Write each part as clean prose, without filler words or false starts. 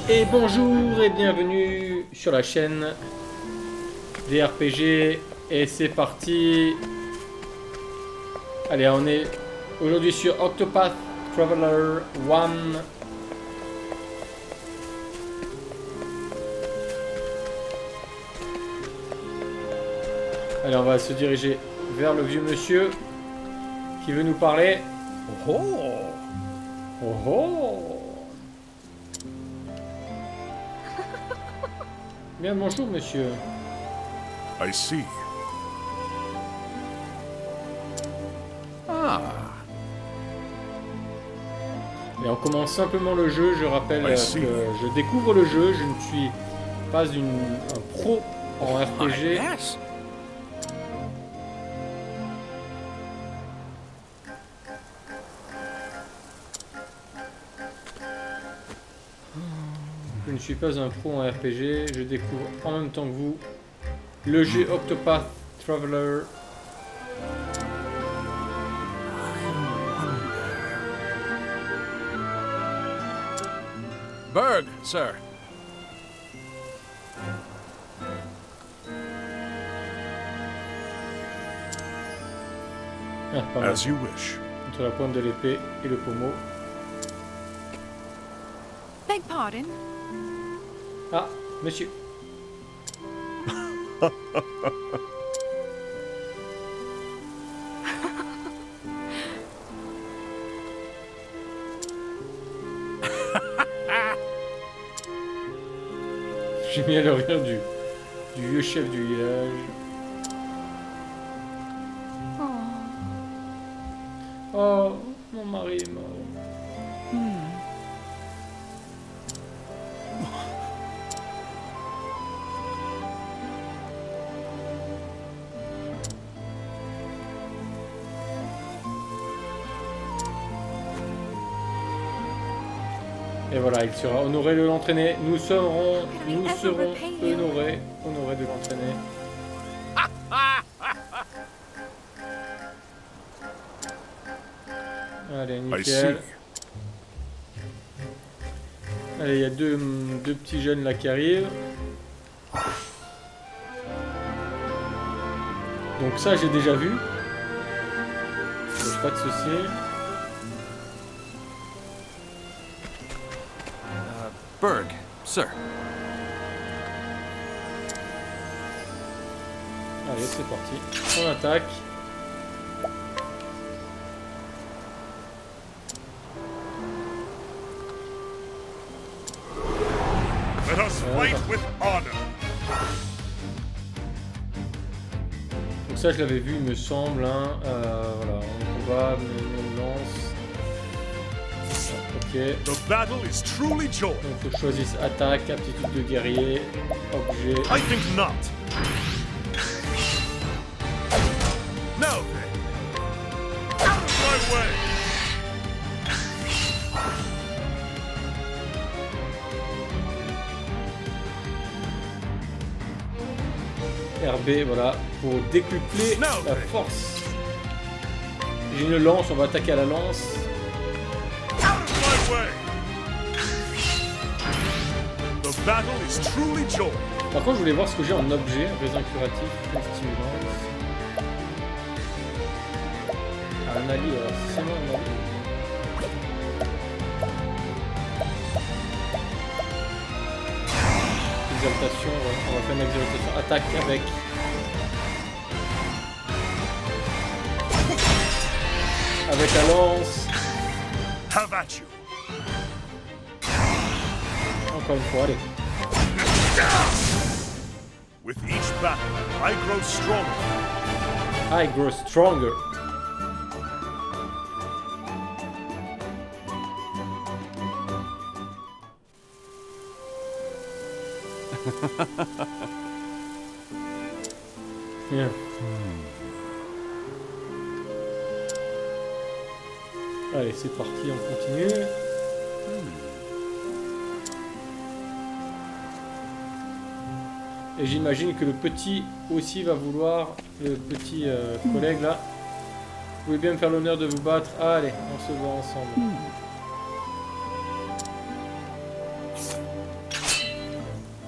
Et bonjour et bienvenue sur la chaîne des RPG. Et c'est parti. Allez, on est aujourd'hui sur Octopath Traveler 1. Allez, on va se diriger vers le vieux monsieur qui veut nous parler. Oh oh! Oh oh! Bien, bonjour monsieur. I see. Ah. Et on commence simplement le jeu. Je rappelle que je découvre le jeu. Je ne suis pas un pro en RPG. Yes. Je ne suis pas un pro en RPG. Je découvre en même temps que vous le jeu Octopath Traveler. Berg, sir. Ah, pas mal. As you wish. Entre la pointe de l'épée et le pommeau. Beg pardon? Ah, monsieur. J'ai mis à le rire du vieux chef du village. Oh, mon mari est mort. Et voilà, il sera honoré de l'entraîner. Nous serons honorés de l'entraîner. Allez, I see. nickel. Allez, il y a deux petits jeunes là qui arrivent. Donc ça, j'ai déjà vu. Donc, pas de soucis. Berg, sir. Allez, c'est parti. On attaque. Let us fight with honor. Donc ça, je l'avais vu, il me semble. Hein. Voilà, on combat, on lance. Ok. The battle is truly joy. Donc il faut que je choisisse attaque, aptitude de guerrier, objet. I think not. Now then. Out of my way. RB, voilà, pour décupler la force. J'ai une lance, on va attaquer à la lance. Out of my way. The battle is truly joy. Par contre, je voulais voir ce que j'ai en objet, raisin curatif, une stimulance. Ah, un allié, alors c'est moi un allié. Exaltation, ouais, on va faire une exaltation. Attaque avec. Avec la lance. Have at you. Encore une fois, allez. With each battle, I grow stronger. I grow stronger. Bien. Allez, c'est parti, on continue. Et j'imagine que le petit aussi va vouloir, le petit collègue là, vous pouvez bien me faire l'honneur de vous battre. Allez, on se bat ensemble.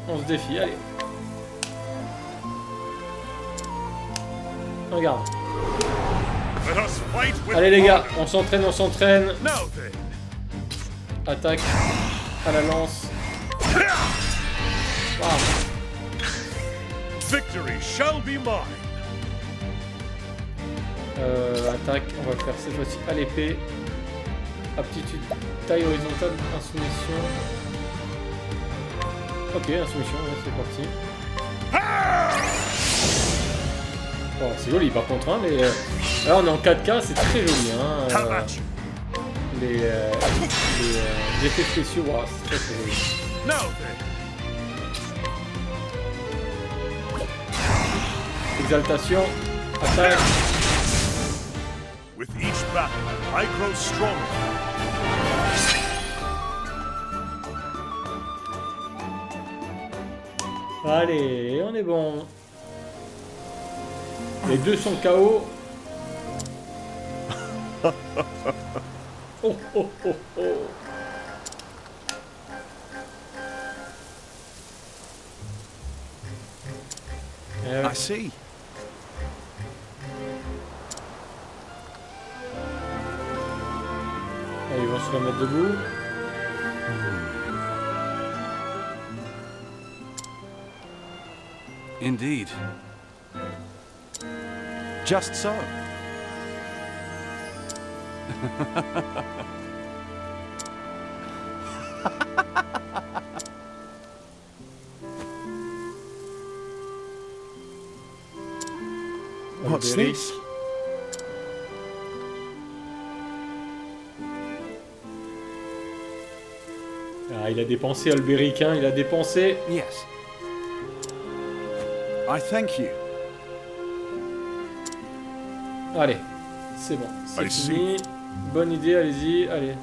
On se défie, allez. Regarde. Let us fight with Allez les gars, honor. on s'entraîne, on s'entraîne. Now then. Attaque à la lance. Bam. Victory shall be mine. Attaque, on va le faire cette fois-ci à l'épée. Aptitude, taille horizontale, insoumission. Ok, insoumission, ouais, c'est parti. Bon, c'est joli par contre, hein, les... Là on est en 4K, c'est très joli. Hein, Have at you. les effets spéciaux, wow, c'est très joli. Now then. Exaltation, attaque. With each battle, I grow stronger. Allez, on est bon. Les deux sont KO. Oh oh oh oh. Eh ouais. I see. Allez, ils vont se remettre debout. Indeed. Just so. What's Albéric. this? Ah, il a dépensé Albéric, hein, il a dépensé. Yes. I thank you. Allez, c'est bon, c'est I fini. Bonne idée, allez-y, allez.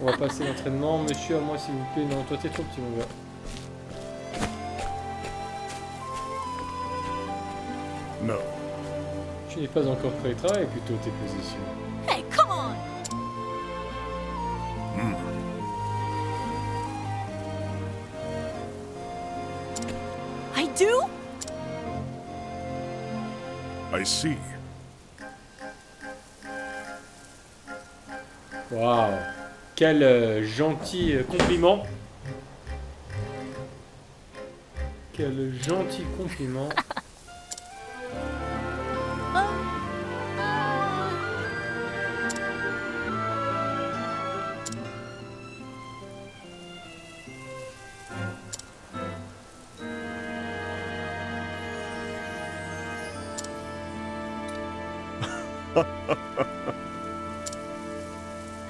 On va passer l'entraînement. Monsieur, à moi s'il vous plaît. Non, toi t'es trop petit mon gars. No. Tu n'es pas encore prêt, travaille plutôt tes positions. Hey, come on! I do? I see. Waouh, quel gentil compliment. Quel gentil compliment.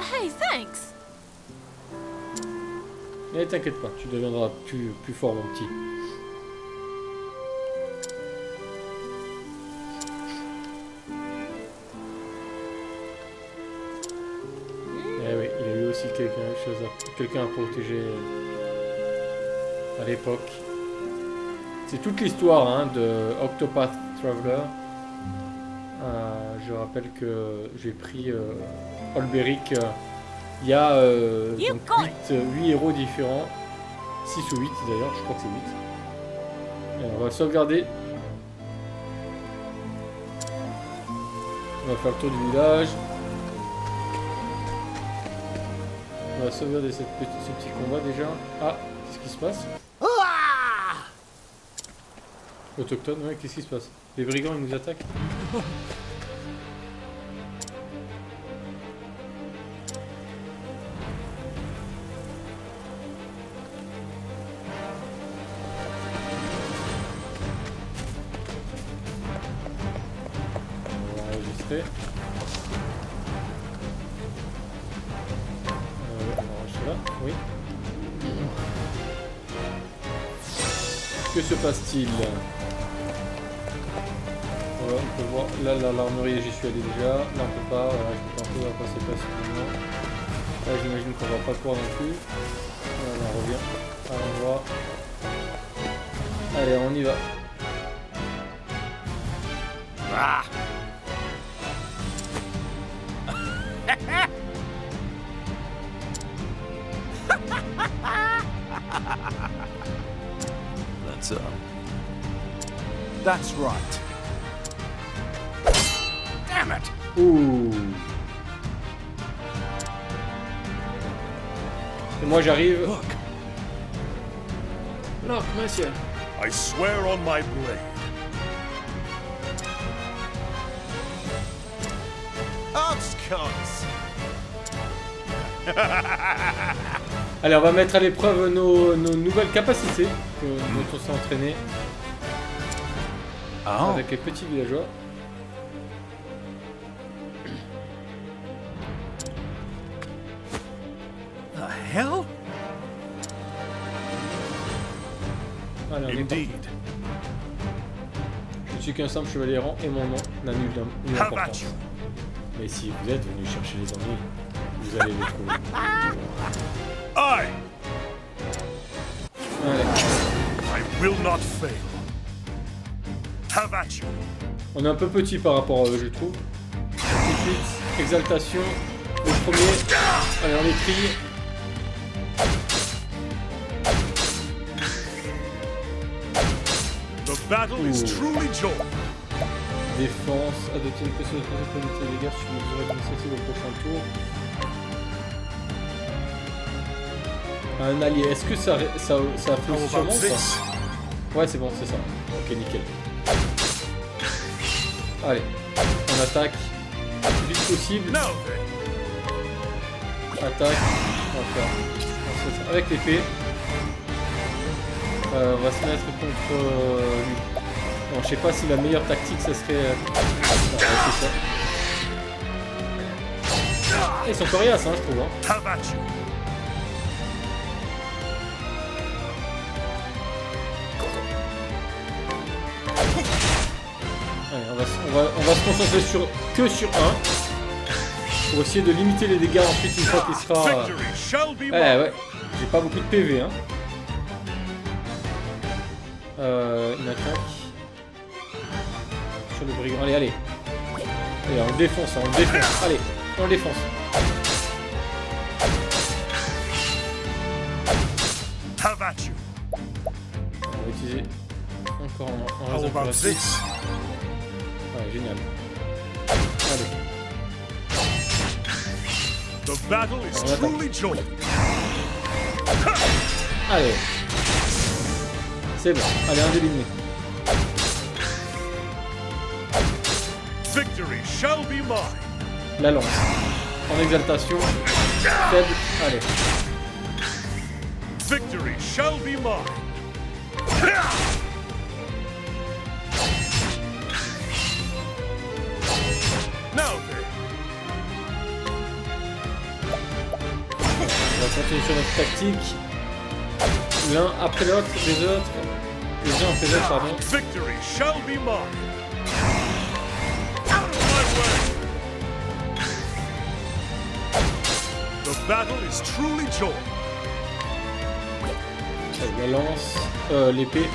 Hey, thanks! Mais t'inquiète pas, tu deviendras plus fort mon petit. Eh oui, il a eu aussi quelqu'un à protéger à l'époque. C'est toute l'histoire hein, de Octopath Traveler. Je rappelle que j'ai pris Albéric. Il y a donc 8 héros différents. 6 ou 8 d'ailleurs, je crois que c'est 8. Et on va sauvegarder. On va faire le tour du village. On va sauvegarder ce petit combat déjà. Ah, qu'est-ce qui se passe? Autochtone, ouais, qu'est-ce qui se passe? Les brigands, ils nous attaquent? On va enregistrer. On va enregistrer là, oui. Que se passe-t-il? Voilà, on peut voir, là l'armerie j'y suis allé déjà, là on peut pas, voilà, je peux pas, on va passer facilement. Là j'imagine qu'on va pas pouvoir non plus. Voilà, on revient à l'endroit. Allez, on y va. Ah! sir. That's right. Damn it! Ouh. Et moi j'arrive. Look, Look, monsieur. I swear on my blade. Oxcoats. Allez, on va mettre à l'épreuve nos nouvelles capacités dont on s'est entraîné Oh, avec les petits villageois. the hell? Allez, on est parti. Indeed. Je suis qu'un simple chevalier errant et mon nom n'a nulle Have importance. at you. Mais si vous êtes venu chercher les ennuis, vous allez les trouver. I Allez. will not fail. Have at you. On est un peu petit par rapport à eux, je trouve. Tout de suite, exaltation, le premier. Allez, on les trie. The battle is truly joy. Défense, adopter une possible pour limiter les dégâts sur une durée d'initiative au prochain tour. Un allié, est-ce que ça fait How aussi about sûrement ça? this? Ouais, c'est bon, c'est ça. Ok, nickel. Allez, on attaque le plus vite possible. Now then. Attaque, on va faire ça avec l'épée. On va se mettre contre lui. Bon, je sais pas si la meilleure tactique ça serait. Non, ouais, c'est ça. Ils sont coriaces, hein, je trouve. Hein. Have at you. Allez, on va se concentrer que sur un. Pour essayer de limiter les dégâts ensuite une fois qu'il sera. Victory shall be Ouais, mine. ouais. J'ai pas beaucoup de PV, hein. Une attaque. Sur le brigand. Allez, allez. Allez, on le défonce, on le défonce. Allez, on le défonce. Have at you. On va utiliser encore un How réseau about classique. this? Ouais, génial. Allez. The battle is On attaque. truly joy. Allez. C'est bon. Allez, un éliminé. Victory shall be mine. La lance. En exaltation. Faible. Allez. Victory shall be mine. Now then. On va continuer sur notre tactique. L'un après l'autre, les autres. Les uns après les autres, pardon. Victory shall be mine. Out of my way. The battle is truly joy. Allez, la lance. L'épée.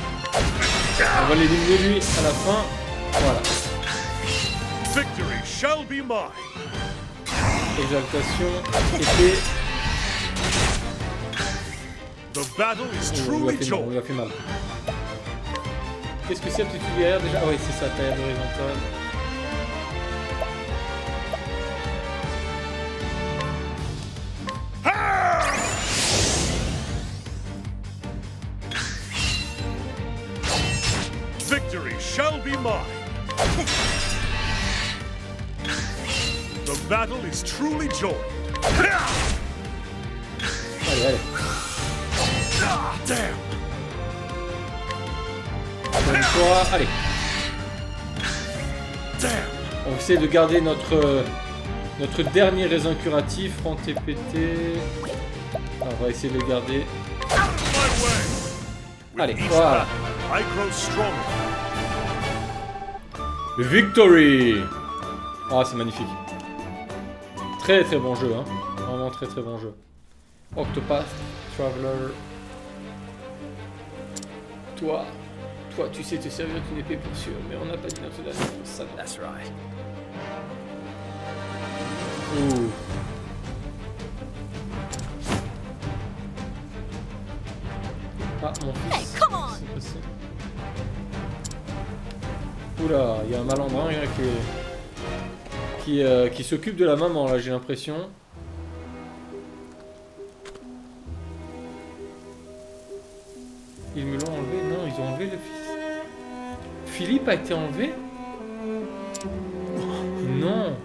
On va l'éliminer lui à la fin. Voilà. Victory shall be mine. Exaltation. Épée. The battle is On lui a truly fait mal. On joy. lui a fait mal. Qu'est-ce que c'est, petite guerrière déjà? Ah oui, c'est ça, taille horizontale. Victory shall be mine. The battle is truly joy. Allez, allez. Ah, damn. Une fois, allez. Damn. On va essayer de garder notre dernier raisin curatif, franc TPT. On va essayer de le garder. Out of my way. With Allez, each voilà. battle, I grow stronger. Victory! Ah, c'est magnifique. Très très bon jeu, hein. Vraiment très très bon jeu. Octopath Traveler. Toi, tu sais te servir d'une épée pour sûr, mais on n'a pas dit notre dernier ça. That's right. Ouh. Ah, mon Hey, fils. come on! s'est passé? Oula, il y a un malandrin là, qui s'occupe de la maman là, j'ai l'impression. Ils me l'ont enlevé? Non, ils ont enlevé le fils. Philippe a été enlevé? Non.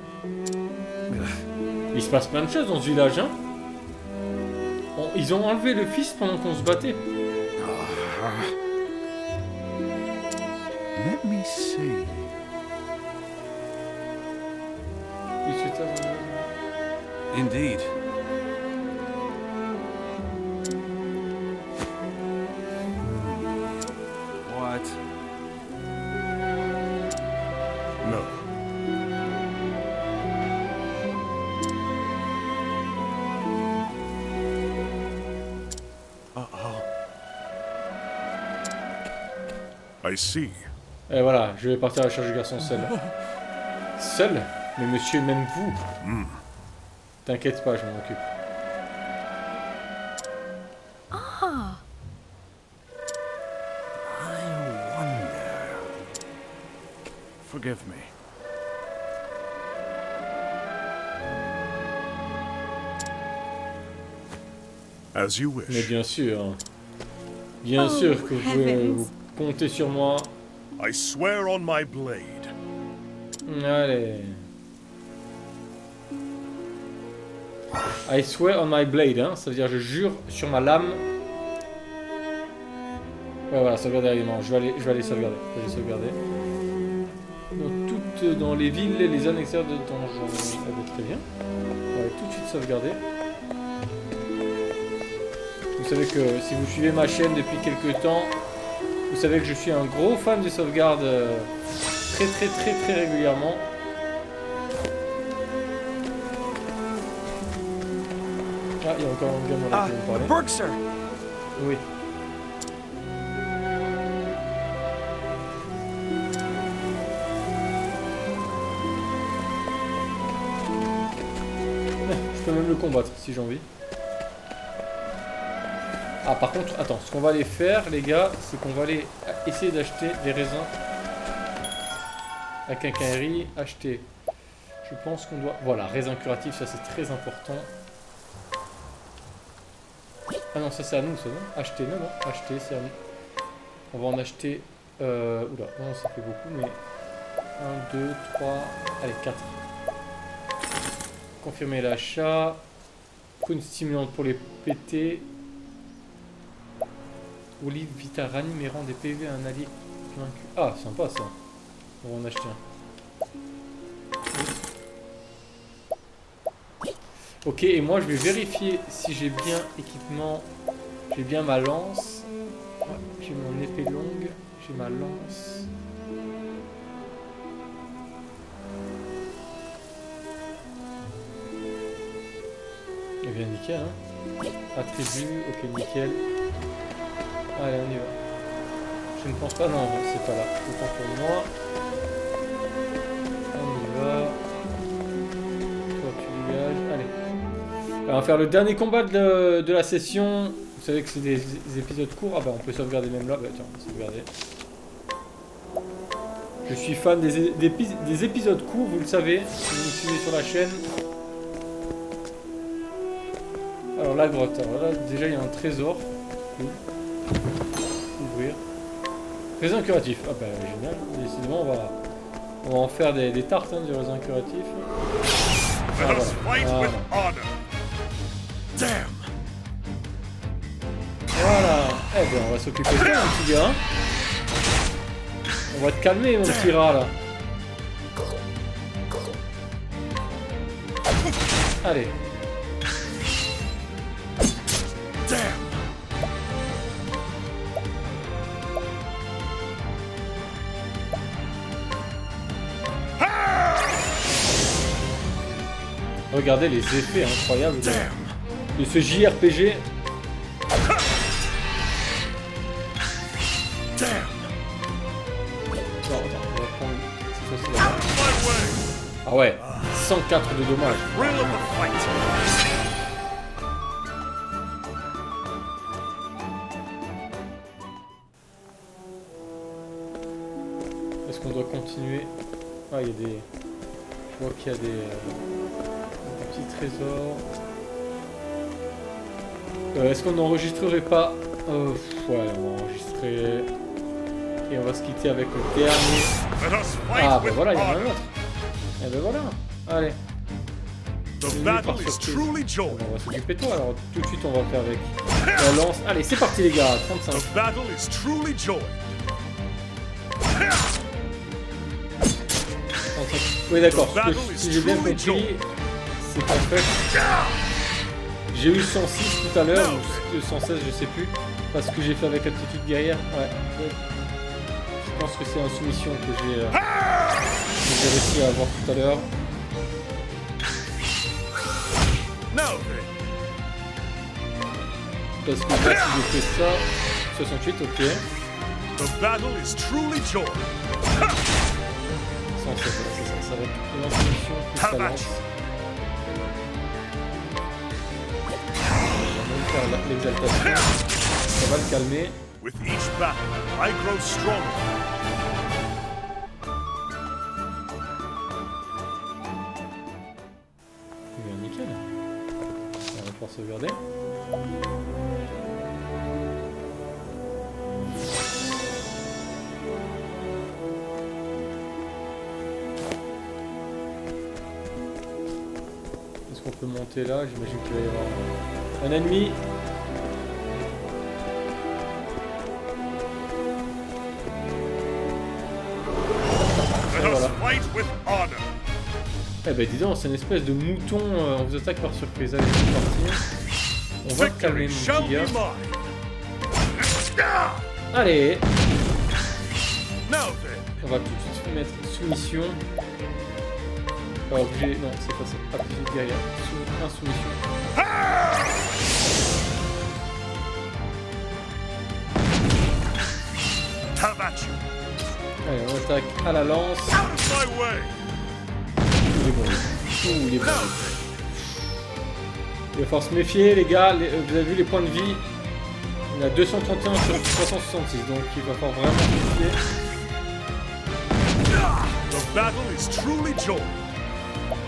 Il se passe plein de choses dans ce village, hein. Ils ont enlevé le fils pendant qu'on se battait. Let me see. Indeed. What? No. Uh-oh. I see. Et voilà, je vais partir à la recherche du garçon seul. Seul? Mais monsieur, même vous. T'inquiète pas, je m'en occupe. Ah. I wonder. Forgive me. As you Mais wish. bien sûr. Bien Oh, sûr que vous pouvez heavens. vous compter sur moi. I swear on my blade. Allez. I swear on my blade, hein. Ça veut dire je jure sur ma lame. Ouais, voilà, sauvegarder également. Je vais aller sauvegarder. Je vais aller sauvegarder. Dans les villes et les zones extérieures de donjon. Ah bah, très bien. On va aller tout de suite sauvegarder. Vous savez que si vous suivez ma chaîne depuis quelques temps, vous savez que je suis un gros fan des sauvegardes très régulièrement. Ah, il y a encore un gamin là qui veut me parler. Bergser! Oui. Je peux même le combattre si j'ai envie. Ah, par contre, attends, ce qu'on va aller faire, les gars, c'est qu'on va aller essayer d'acheter des raisins à quincaillerie. Acheter. Je pense qu'on doit. Voilà, raisin curatif, ça c'est très important. Ah non, ça c'est à nous, ça non? Acheter, non, non, acheter, c'est à nous. On va en acheter. Oula, non, ça fait beaucoup, mais. 1, 2, 3. Allez, 4. Confirmer l'achat. Cône stimulante pour les péter. Olive Vita ranime et rend des PV à un allié vaincu. Ah, sympa ça. On va en acheter un. Ok, et moi je vais vérifier si j'ai bien équipement. J'ai bien ma lance. Ouais, j'ai mon épée longue. J'ai ma lance. Eh bien nickel, hein. Attribut, ok nickel. Allez, on y va. Je ne pense pas, non, c'est pas là. C'est pas pour moi. On y va. Toi, tu dégages. Allez. Alors, on va faire le dernier combat de la session. Vous savez que c'est des épisodes courts. Ah bah, on peut sauvegarder même là. Bah, tiens, on va sauvegarder. Je suis fan des épisodes courts, vous le savez, si vous me suivez sur la chaîne. Alors, la grotte. Alors là, déjà, il y a un trésor. Ouvrir. Raisin curatif. Ah bah génial. Décidément on va en faire des tartes hein, du raisin curatif. Ah, Let us fight voilà. with honor. Damn! Voilà. Eh ben on va s'occuper de toi mon petit gars. Hein. On va te calmer mon petit rat là. Allez. Damn! Regardez les effets incroyables de ce JRPG. Damn! Non, attends, on va prendre cette fois-ci là. Ah ouais, 104 de dommages. Thrill of the fight! est-ce qu'on doit continuer? Ah, il y a des... Je vois qu'il y a des petits trésors. Est-ce qu'on n'enregistrerait pas ouais, on va enregistrer. Et on va se quitter avec le dernier. Ah, bah voilà, il y en a un autre. Et ben voilà. Allez. The battle is truly On joined. va s'occuper de toi, alors tout de suite on va faire avec la lance. Allez, c'est parti les gars, 35. The battle is truly joined. 35. Oui d'accord, si j'ai bien compris, c'est qu'en fait, j'ai eu 106 tout à l'heure, ou 116 je sais plus, parce que j'ai fait avec aptitude guerrière. Ouais. Je pense que c'est en soumission que j'ai réussi à avoir tout à l'heure. Now then, Parce que là, si j'ai fait ça, 68, ok. the battle is truly joined. 107, voilà, c'est ça, ça va être une intuition plus sa lance. On va même faire l'exaltation, ça va le calmer. With each battle, I grow stronger. Bien, nickel. On va pouvoir sauvegarder. Est-ce qu'on peut monter là? J'imagine qu'il va y avoir un ennemi. Let Voilà. us fight with honor. Eh ben dis donc, c'est une espèce de mouton, on vous attaque par surprise. Allez, c'est parti. On va le calmer Victory mon shall petit be gars. mine. Allez, Now then, on va tout de suite mettre soumission. Pas obligé, non c'est pas ça. Aptitude guerrière, insoumission. have at you. Allez, on attaque à la lance. Out of my way. Il est bon. Ouh, il est bon. Now then, Il va falloir se méfier les gars, vous avez vu les points de vie. Il a 231 sur 366, donc il va falloir vraiment se méfier. the battle is truly joined.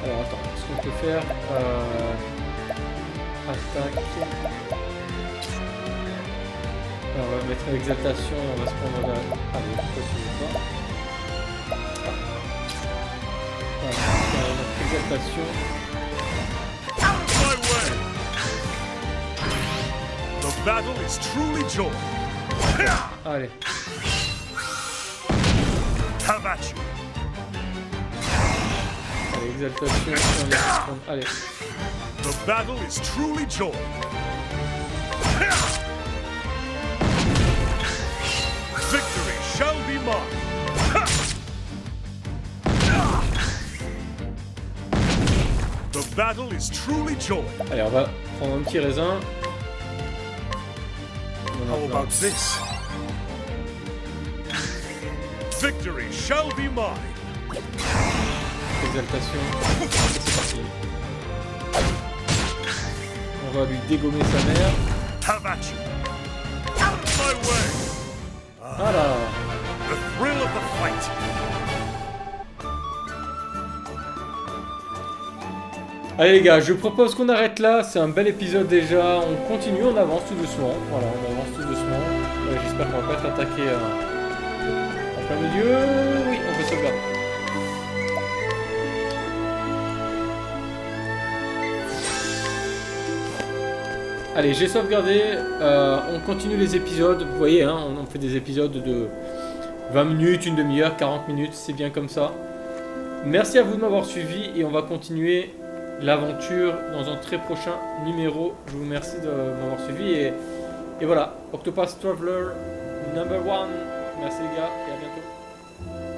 Alors attends, ce qu'on peut faire, attaque. Alors, on va mettre l'exaltation, on va se prendre la... Allez, pourquoi tu veux pas? Voilà, on va mettre l'exaltation. Out of my way. The battle is truly joined. Allez, Have at you. allez, exaltation, on va se prendre... Allez, The battle is truly joined. Victory shall be mine. The battle is truly joined. allez, on va prendre un petit raisin. On en a How plein. about this? Victory shall be mine. Exaltation, c'est parti. On va lui dégommer sa mère. Have at you. Out of my way. Voilà. The thrill of the fight. Allez les gars, je propose qu'on arrête là, c'est un bel épisode déjà, on continue, on avance tout doucement, voilà, on avance tout doucement. J'espère qu'on va pas être attaqué en plein milieu, oui, on peut sauvegarder. Allez, j'ai sauvegardé, on continue les épisodes, vous voyez, hein, on fait des épisodes de 20 minutes, une demi-heure, 40 minutes, c'est bien comme ça. Merci à vous de m'avoir suivi et on va continuer l'aventure dans un très prochain numéro. Je vous remercie de m'avoir suivi et voilà, Octopath Traveler #1. Merci les gars et à bientôt.